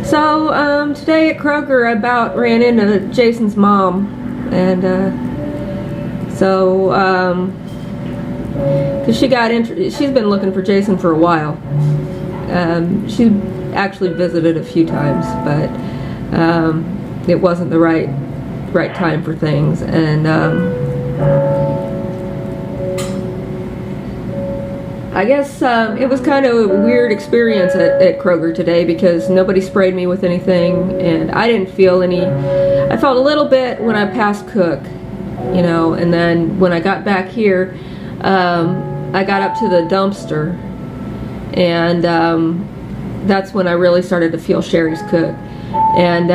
Today at Kroger I about ran into Jason's mom, and because she's been looking for Jason for a while. She actually visited a few times, but it wasn't the right time for things, and I guess it was kind of a weird experience at Kroger today because nobody sprayed me with anything, and I didn't feel any. I felt a little bit when I passed Cook, you know, and then when I got back here, I got up to the dumpster, and that's when I really started to feel Sherry's Cook. And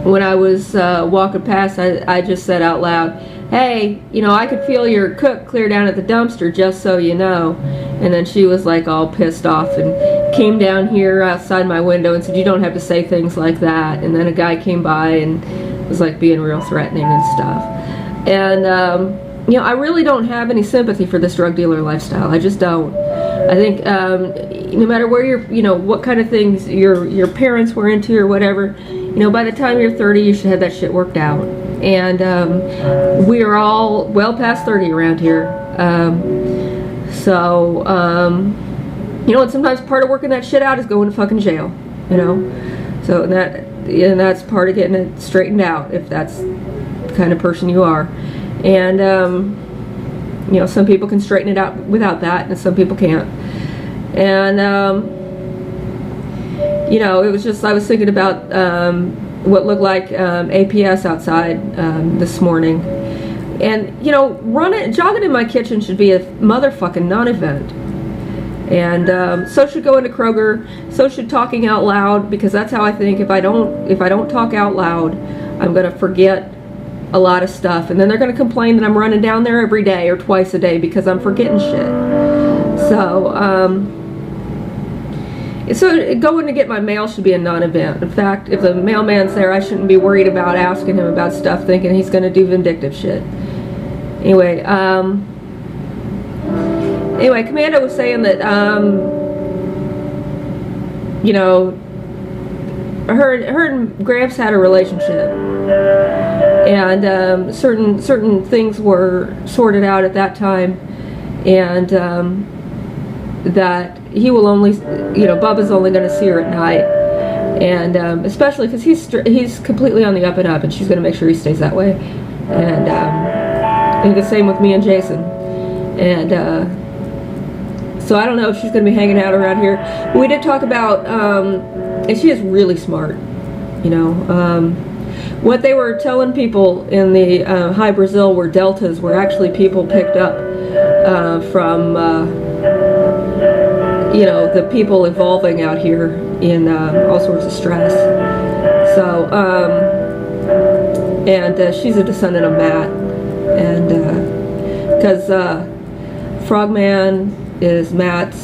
when I was walking past, I just said out loud, "Hey, you know, I could feel your Cook clear down at the dumpster, just so you know." And then she was like all pissed off and came down here outside my window and said, "You don't have to say things like that." And then a guy came by and was like being real threatening and stuff. And you know, I really don't have any sympathy for this drug dealer lifestyle. I just don't. I think no matter where you know, what kind of things your parents were into or whatever, you know, by the time you're 30, you should have that shit worked out. And we are all well past 30 around here. You know, and sometimes part of working that shit out is going to fucking jail, you know. So that's part of getting it straightened out, if that's the kind of person you are. And you know, some people can straighten it out without that, and some people can't. And you know, it was just, I was thinking about what looked like APS outside this morning. And you know, jogging in my kitchen should be a motherfucking non-event. And so should going to Kroger, so should talking out loud, because that's how I think. If I don't talk out loud, I'm gonna forget a lot of stuff, and then they're gonna complain that I'm running down there every day or twice a day because I'm forgetting shit. So going to get my mail should be a non-event. In fact, if the mailman's there, I shouldn't be worried about asking him about stuff, thinking he's going to do vindictive shit. Anyway, Commando was saying that, you know, her and Gramps had a relationship, and certain things were sorted out at that time, and that he will only, you know, Bubba's only going to see her at night, and especially because he's completely on the up and up, and she's going to make sure he stays that way. And the same with me and Jason. And so I don't know if she's going to be hanging out around here. We did talk about, and she is really smart, you know. What they were telling people in the High Brazil were deltas were actually people picked up from you know, the people evolving out here in all sorts of stress. So, and she's a descendant of Matt, and because Frogman is Matt's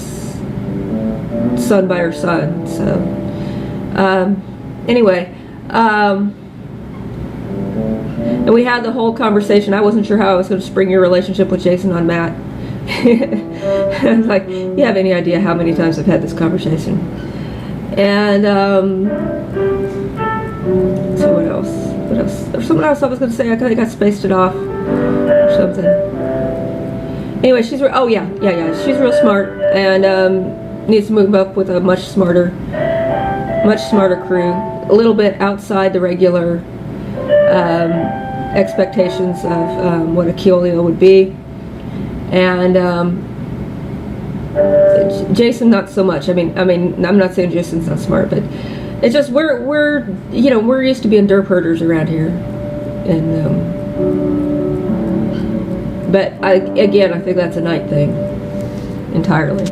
son by her son. So, anyway, and we had the whole conversation. I wasn't sure how I was going to spring your relationship with Jason on Matt. I was like, you have any idea how many times I've had this conversation? And so what else? There's something else I was going to say. I kind of got spaced it off or something. Anyway, she's she's real smart, and needs to move up with a much smarter crew, a little bit outside the regular expectations of what a Keolio would be. And Jason, not so much. I mean, I'm not saying Jason's not smart, but it's just we're you know, we're used to being derp herders around here, and but I think that's a night thing entirely.